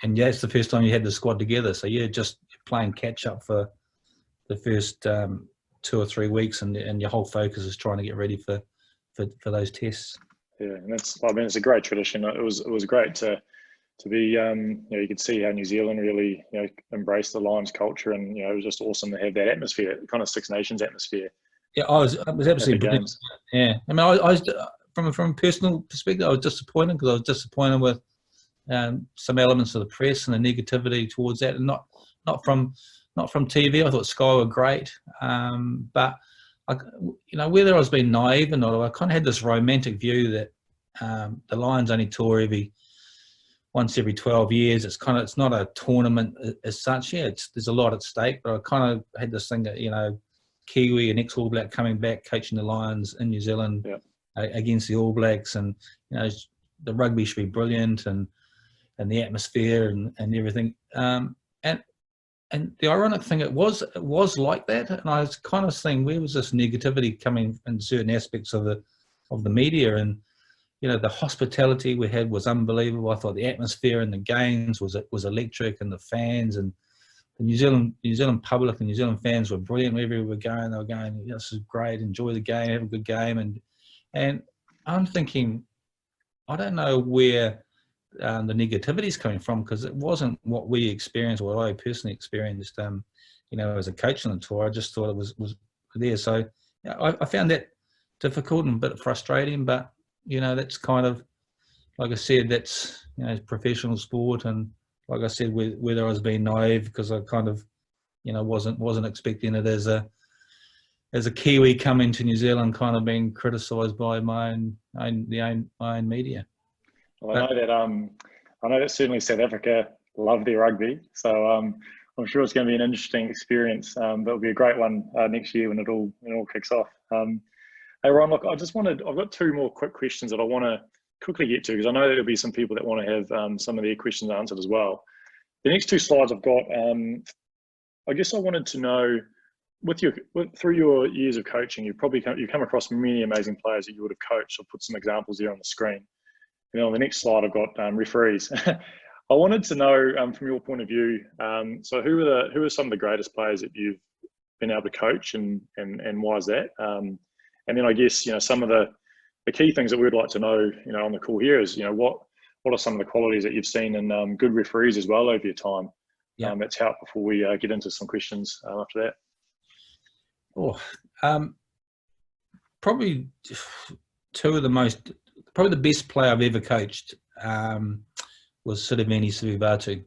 and that's the first time you had the squad together. So you're just playing catch up for the first 2 or 3 weeks, and your whole focus is trying to get ready for those tests. Yeah, and it's a great tradition. It was great to be, you could see how New Zealand really, embraced the Lions culture, and it was just awesome to have that atmosphere, kind of Six Nations atmosphere. Yeah, it was absolutely brilliant. Yeah, I mean, I was from a personal perspective, I was disappointed because I was disappointed with some elements of the press and the negativity towards that, and not from TV. I thought Sky were great, but whether I was being naive or not, I kind of had this romantic view that the Lions only tour once every 12 years. It's not a tournament as such. Yeah, there's a lot at stake, but I kind of had this thing that, Kiwi and ex-All Black coming back, coaching the Lions in New Zealand against the All Blacks, and, the rugby should be brilliant, and the atmosphere and everything. And the ironic thing, it was like that. And I was kind of saying, where was this negativity coming in certain aspects of the media? And, the hospitality we had was unbelievable. I thought the atmosphere and the games was electric, and the fans and the New Zealand public and New Zealand fans were brilliant. Wherever we were going, they were going, this is great, enjoy the game, have a good game. And I'm thinking, I don't know where the negativity is coming from, because it wasn't what we experienced, or what I personally experienced, as a coach on the tour. I just thought it was there. So I found that difficult and a bit frustrating, but that's kind of, like I said, that's professional sport, and like I said, whether I was being naive because I kind of wasn't expecting it as a Kiwi coming to New Zealand, kind of being criticised by my own media. Well, I know that certainly South Africa love their rugby, so I'm sure it's going to be an interesting experience. That'll be a great one next year when it all kicks off. Hey Ron, look, I've got 2 more quick questions that I want to quickly get to, because I know there'll be some people that want to have some of their questions answered as well. The next 2 slides I've got, I guess I wanted to know, through your years of coaching, you've come across many amazing players that you would have coached. I'll put some examples there on the screen. And then on the next slide, I've got referees. I wanted to know, from your point of view, so who are some of the greatest players that you've been able to coach, and why is that? And then I guess, some of the key things that we'd like to know, on the call here is, what are some of the qualities that you've seen in good referees as well over your time? Yeah. That's helped before we get into some questions after that. Probably probably the best player I've ever coached was Sitiveni Sivivatu.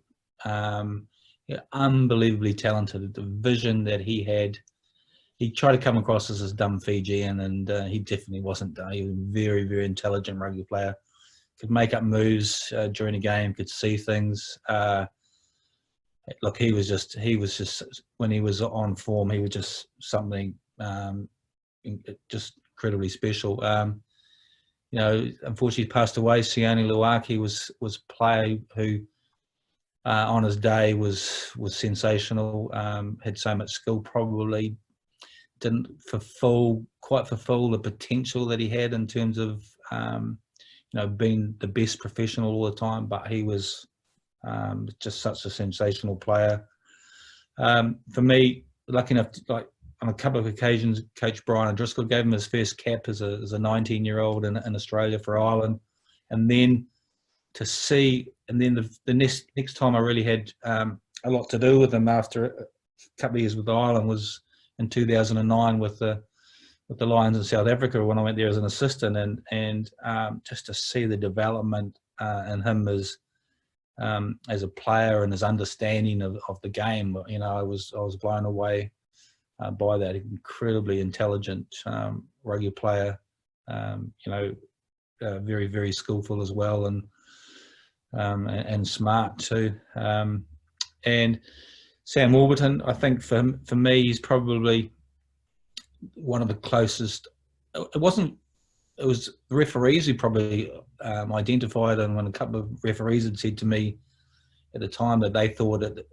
Unbelievably talented. The vision that he had. He tried to come across as a dumb Fijian, and he definitely wasn't. He was a very, very intelligent rugby player. Could make up moves during a game. Could see things. Look, he was just when he was on form, he was just something just incredibly special. Unfortunately, he passed away. Sione Luaki was a player who, on his day, was sensational. Had so much skill, probably didn't quite fulfill the potential that he had in terms of been the best professional all the time, but he was just such a sensational player. For me, lucky enough, like on a couple of occasions, Coach Brian O'Driscoll gave him his first cap as a 19-year-old in Australia for Ireland, and then to see, and then the next time I really had a lot to do with him after a couple of years with Ireland was in 2009 with the Lions in South Africa when I went there as an assistant, and just to see the development in him as a player and his understanding of the game, I was blown away by that. Incredibly intelligent rugby player, very, very skillful as well, and smart too. And Sam Warburton, I think for me, he's probably one of the closest. It was the referees who probably identified, and when a couple of referees had said to me at the time that they thought that,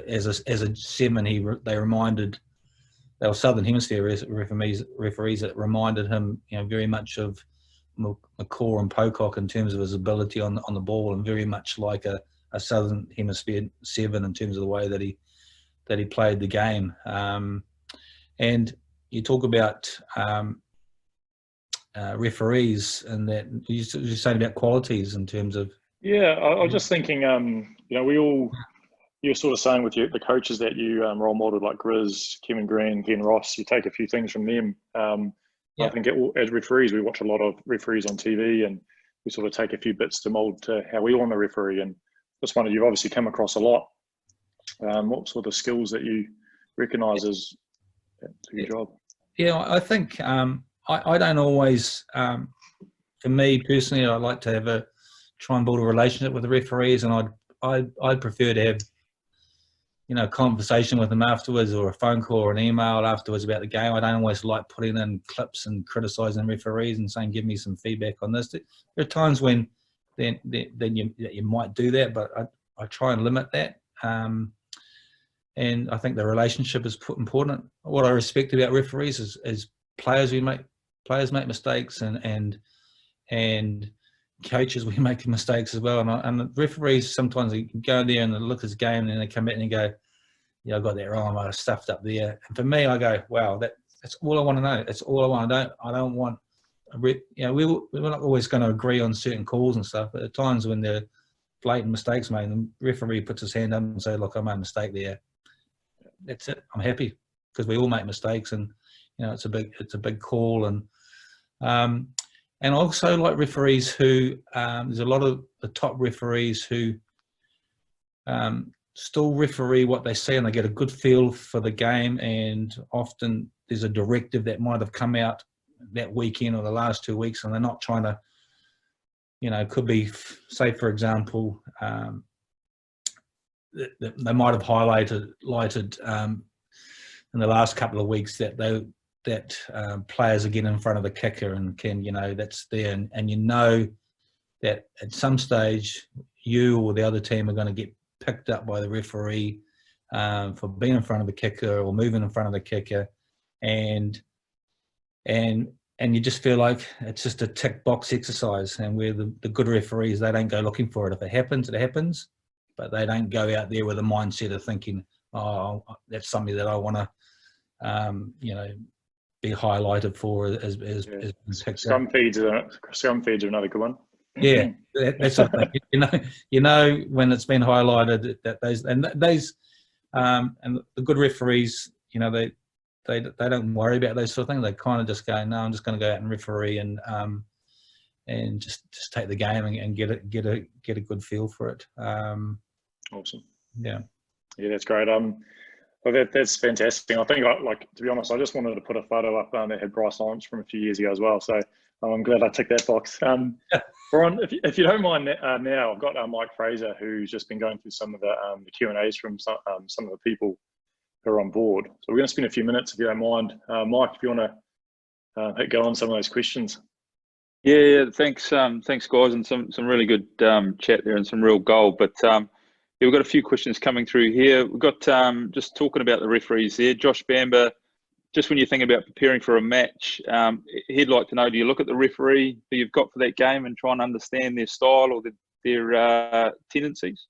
as a seven, they were Southern Hemisphere referees that reminded him, very much of McCaw and Pocock in terms of his ability on the ball, and very much like a Southern Hemisphere seven in terms of the way that he played the game. And you talk about referees, and that you're saying about qualities in terms of. Yeah, I was just thinking, you're sort of saying with the coaches that you role modeled, like Grizz, Kevin Green, Ken Ross, you take a few things from them. I think as referees, we watch a lot of referees on TV, and we sort of take a few bits to mold to how we want to referee. And this one, you've obviously come across a lot. What sort of skills that you recognise as to your job? Yeah, I think I don't always. For me personally, I like to try and build a relationship with the referees, and I'd prefer to have conversation with them afterwards, or a phone call or an email afterwards about the game. I don't always like putting in clips and criticising referees and saying, give me some feedback on this. There are times when then you might do that, but I try and limit that. And I think the relationship is important. What I respect about referees is players make mistakes, and coaches, we make mistakes as well. And the referees, sometimes they go there and they look at the game, and then they come back and they go, yeah, I got that wrong, I stuffed up there. And for me, I go, wow, that's all I want to know. That's all I want. I don't want, we're not always going to agree on certain calls and stuff, but at times when there are blatant mistakes made, the referee puts his hand up and says, look, I made a mistake there. That's it. I'm happy, because we all make mistakes, and it's a big call. And I also like referees who, there's a lot of the top referees who still referee what they see, and they get a good feel for the game. And often there's a directive that might have come out that weekend or the last 2 weeks, and they're not trying to, could be, say, for example, they might have highlighted in the last couple of weeks that players are getting in front of the kicker, and that's there, and that at some stage you or the other team are going to get picked up by the referee for being in front of the kicker or moving in front of the kicker, and you just feel like it's just a tick box exercise. And where the good referees, they don't go looking for it. If it happens, but they don't go out there with a mindset of thinking, oh, that's something that I want to be highlighted for as scrum feeds are another good one. Yeah, that's something. When it's been highlighted that those and the good referees, they don't worry about those sort of things. They kind of just go, no, I'm just going to go out and referee and just take the game and get a good feel for it. Awesome. Yeah, that's great. Well, that's fantastic. I think, to be honest, I just wanted to put a photo up that had Bryce Lawrence from a few years ago as well. So I'm glad I ticked that box. Brian, if you don't mind, now I've got Mike Fraser, who's just been going through some of the Q&As from some of the people who are on board. So we're going to spend a few minutes, if you don't mind. Mike, if you want to go on some of those questions. Yeah. Thanks, guys, and some really good chat there and some real gold. But we've got a few questions coming through here. We've got just talking about the referees there. Josh Bamber just when you're thinking about preparing for a match, he'd like to know, do you look at the referee that you've got for that game and try and understand their style or their tendencies?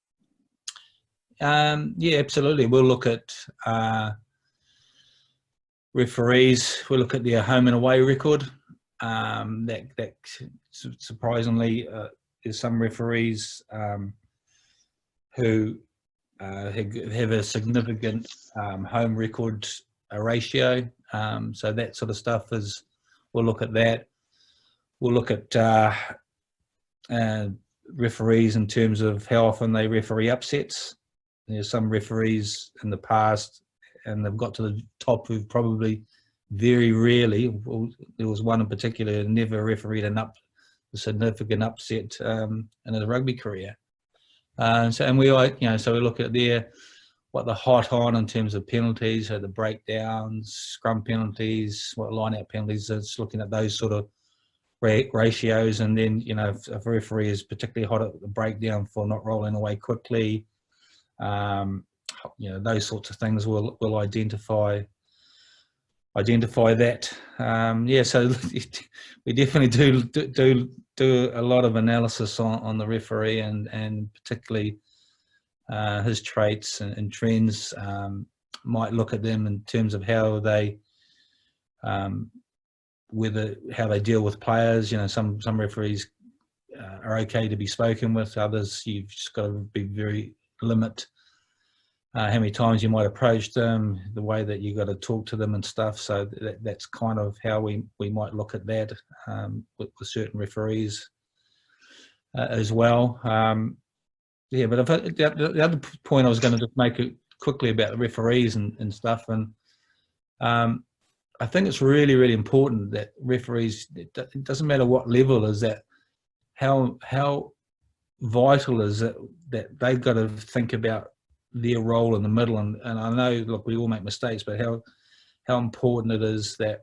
Yeah, absolutely. We'll look at referees. We'll look at their home and away record. That surprisingly, there's some referees who have a significant home record ratio. So that sort of stuff is, we'll look at that. We'll look at referees in terms of how often they referee upsets. There's some referees in the past, and they've got to the top who've probably very rarely, well, there was one in particular who never refereed a significant upset in his rugby career. So we look at what they're hot on in terms of penalties, so the breakdowns, scrum penalties, what line-out penalties. It's looking at those sort of ratios, and then if a referee is particularly hot at the breakdown for not rolling away quickly, those sorts of things will identify that. So we definitely do a lot of analysis on the referee and particularly his traits and trends. Might look at them in terms of how they deal with players. Some referees are okay to be spoken with. Others, you've just got to be very limit how many times you might approach them, the way that you got to talk to them and stuff. So that's kind of how we might look at that with certain referees as well. But the other point I was going to just make it quickly about the referees and stuff, and I think it's really, really important that referees, it doesn't matter what level is that, how vital is it that they've got to think about their role in the middle. And I know, look, we all make mistakes, but how important it is that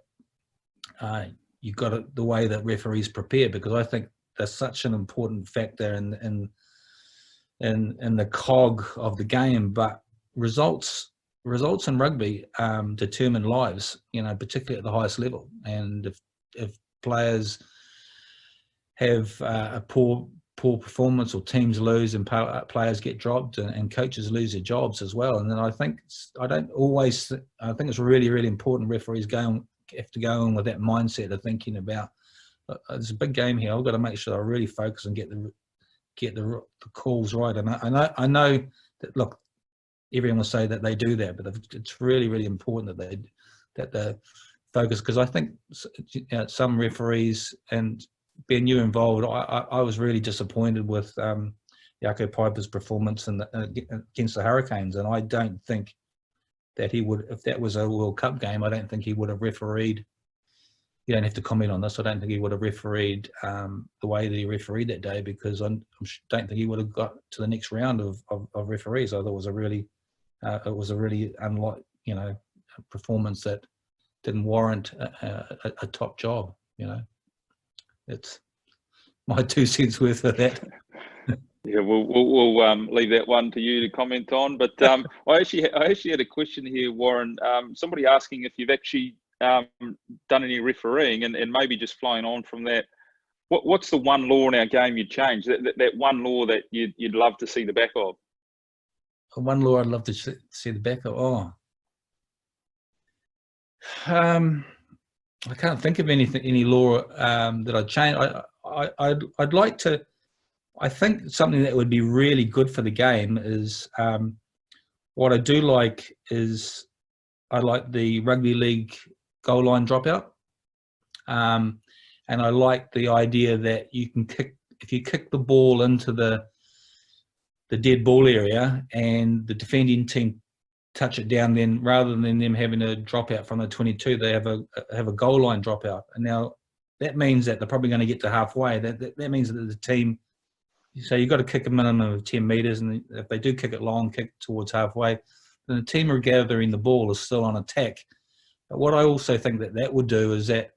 you've got the way that referees prepare, because I think that's such an important factor in the cog of the game. But results in rugby determine lives, particularly at the highest level. And if players have a poor performance, or teams lose and players get dropped, and coaches lose their jobs as well. And then I think it's really, really important referees have to go in with that mindset of thinking about, there's a big game here. I've got to make sure I really focus and get the calls right. And I know that, look, everyone will say that they do that, but it's really, really important that they focus, because I think some referees, and being you involved, I was really disappointed with Jaco Piper's performance against the Hurricanes, and I don't think that he would, if that was a World Cup game, I don't think he would have refereed. You don't have to comment on this. I don't think he would have refereed the way that he refereed that day, because I don't think he would have got to the next round of referees. I thought it was a really unlike performance that didn't warrant a top job. It's my 2 cents worth of that. Yeah, we'll leave that one to you to comment on. But I actually had a question here, Warren. Somebody asking if you've actually done any refereeing, and maybe just flowing on from that, what's the one law in our game you'd change? That one law that you'd love to see the back of? One law I'd love to see the back of. I can't think of any law that I'd change. I'd like to. I think something that would be really good for the game is what I do like is I like the rugby league goal line dropout, and I like the idea that you can if you kick the ball into the dead ball area and the defending team touch it down, then rather than them having a dropout from the 22, they have a goal line dropout. And now that means that they're probably going to get to halfway. That means that the team, so you've got to kick a minimum of 10 metres, and if they do kick it long, kick towards halfway, then the team are gathering the ball is still on attack. But what I also think that would do is that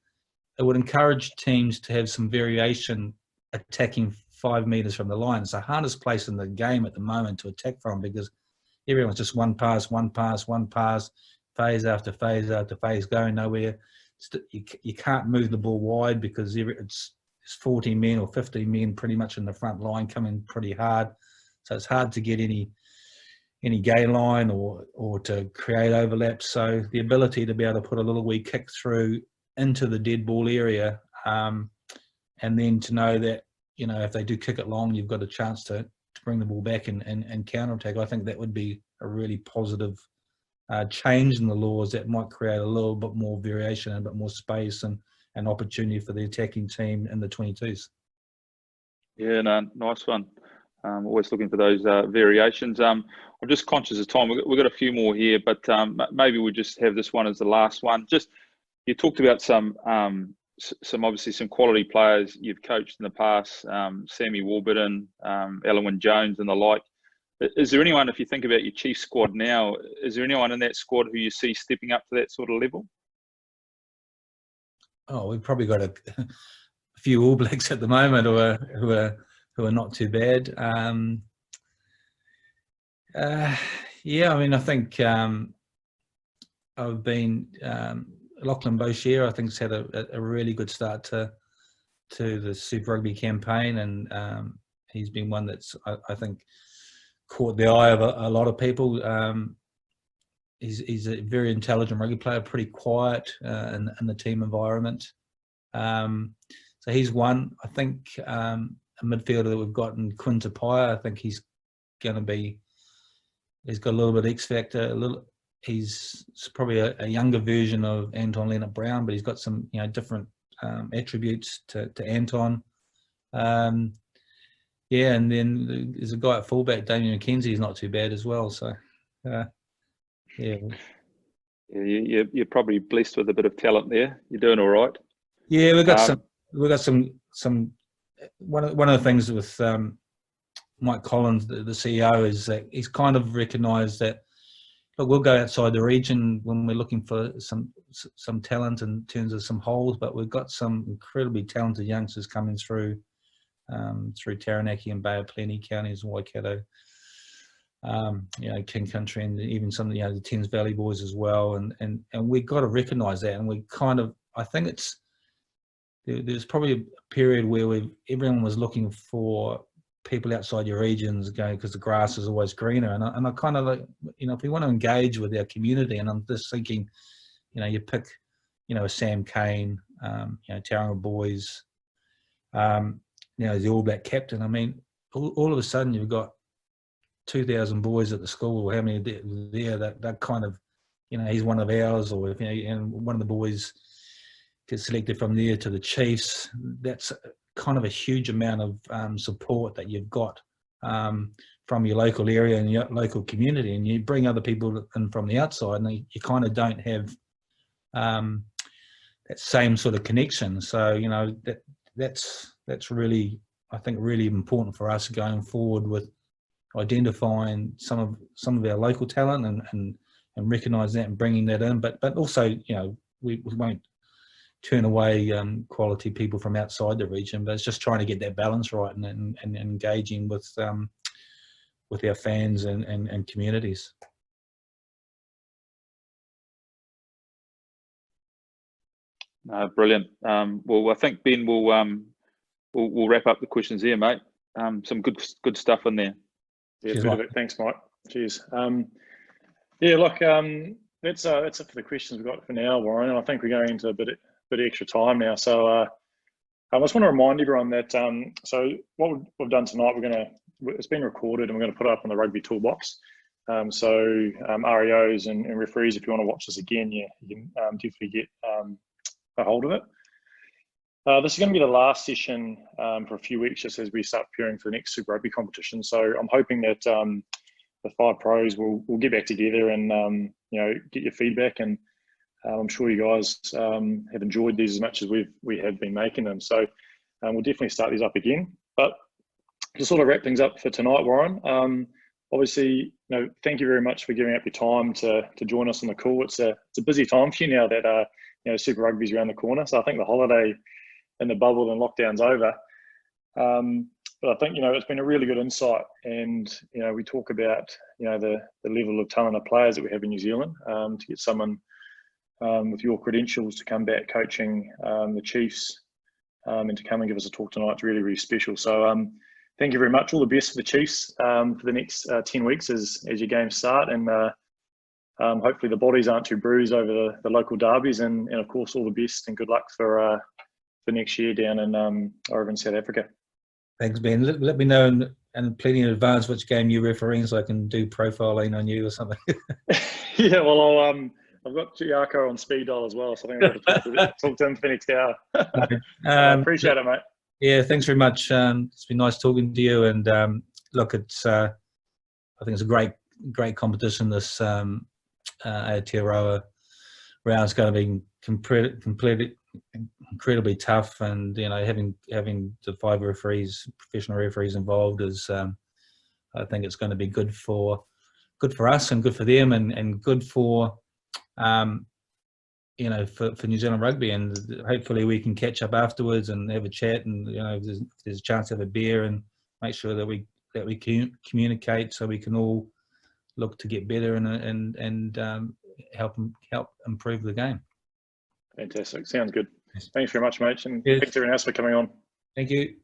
it would encourage teams to have some variation attacking 5 metres from the line. It's the hardest place in the game at the moment to attack from, because everyone's just one pass, phase after phase after phase, going nowhere. You can't move the ball wide because it's 40 men or 15 men pretty much in the front line coming pretty hard. So it's hard to get any gain line or to create overlaps. So the ability to be able to put a little wee kick through into the dead ball area, and then to know that, you know, if they do kick it long, you've got a chance to bring the ball back and counter attack. I think that would be a really positive change in the laws that might create a little bit more variation and a bit more space and opportunity for the attacking team in the 22s. Yeah, no, nice one. Always looking for those variations. I'm just conscious of time. We've got a few more here, but maybe we'll just have this one as the last one. Just, you talked about some obviously some quality players you've coached in the past, Sammy Warburton, Elwyn Jones and the like. Is there anyone, if you think about your Chiefs squad now, is there anyone in that squad who you see stepping up to that sort of level? Oh, we've probably got a few All Blacks at the moment who are not too bad. Yeah, I mean, I think I've been Lachlan Boshier, I think, has had a really good start to the Super Rugby campaign, and he's been one that's I think caught the eye of a lot of people. He's a very intelligent rugby player, pretty quiet in the team environment. So he's one. I think a midfielder that we've got in Quinn Tupaia, I think he's got a little bit of X factor. He's probably a younger version of Anton Leonard-Brown, but he's got some, you know, different attributes to Anton. Yeah, and then there's a guy at fullback, Damien McKenzie, is not too bad as well. So, yeah. You're probably blessed with a bit of talent there. You're doing all right. Yeah, we've got some. One of the things with Mike Collins, the CEO, is that he's kind of recognised that, look, we'll go outside the region when we're looking for some talent in terms of some holes, but we've got some incredibly talented youngsters coming through Taranaki and Bay of Plenty counties and Waikato, you know, King Country, and even some of the, you know, the Thames Valley boys as well, and we've got to recognise that, and we kind of, I think there's probably a period where everyone was looking for people outside your regions, going, because the grass is always greener, and I kind of, like, you know, if we want to engage with our community, and I'm just thinking, you know, you pick, you know, a Sam Kane, you know, Tauranga boys, you know, the All Black captain. I mean, all of a sudden you've got 2,000 boys at the school, or how many there that kind of, you know, he's one of ours, or if, you know, and one of the boys gets selected from there to the Chiefs. That's kind of a huge amount of support that you've got from your local area and your local community, and you bring other people in from the outside, and you kind of don't have that same sort of connection. So, you know, that's really, I think, really important for us going forward with identifying some of our local talent and recognise that and bringing that in, but also, you know, we won't turn away quality people from outside the region, but it's just trying to get that balance right and engaging with our fans and communities. Brilliant. Well, I think, Ben, we'll wrap up the questions here, mate. Some good stuff in there. Yeah, perfect. Thanks, Mike. Cheers. Yeah, look, that's it for the questions we've got for now, Warren. And I think we're going into a bit of extra time now. So I just want to remind everyone that so what we've done tonight, it's been recorded and we're going to put it up on the Rugby Toolbox. So REOs and referees, if you want to watch this again, you can definitely get a hold of it. This is going to be the last session for a few weeks, just as we start preparing for the next Super Rugby competition. So I'm hoping that the 5 pros will get back together and you know, get your feedback, and I'm sure you guys have enjoyed these as much as we have been making them. So we'll definitely start these up again. But to sort of wrap things up for tonight, Warren, obviously, you know, thank you very much for giving up your time to join us on the call. It's a busy time for you now that you know, Super Rugby's around the corner. So I think the holiday and the bubble and lockdown's over. I think, you know, it's been a really good insight, and, you know, we talk about, you know, the level of talent of players that we have in New Zealand. To get someone with your credentials to come back coaching the Chiefs and to come and give us a talk tonight, it's really, really special. So thank you very much. All the best for the Chiefs for the next 10 weeks as your games start, and hopefully the bodies aren't too bruised over the local derbies, and of course all the best and good luck for next year down in over in South Africa. Thanks, Ben. Let me know and plenty in advance which game you're refereeing, so I can do profiling on you or something. Yeah, well, I've got Giaco on speed dial as well, so I think I've got to talk to him for the next hour. I appreciate it, mate. Yeah, thanks very much. It's been nice talking to you, and look, it's I think it's a great competition. This Aotearoa round is going to be completely incredibly tough, and you know, having the 5 referees, professional referees involved is I think it's going to be good for us and good for them, and good for you know, for New Zealand rugby, and hopefully we can catch up afterwards and have a chat, and you know, if there's a chance to have a beer and make sure that we communicate so we can all look to get better and help improve the game. Fantastic. Sounds good. Thanks very much, mate. And yes. Thanks everyone else for coming on. Thank you.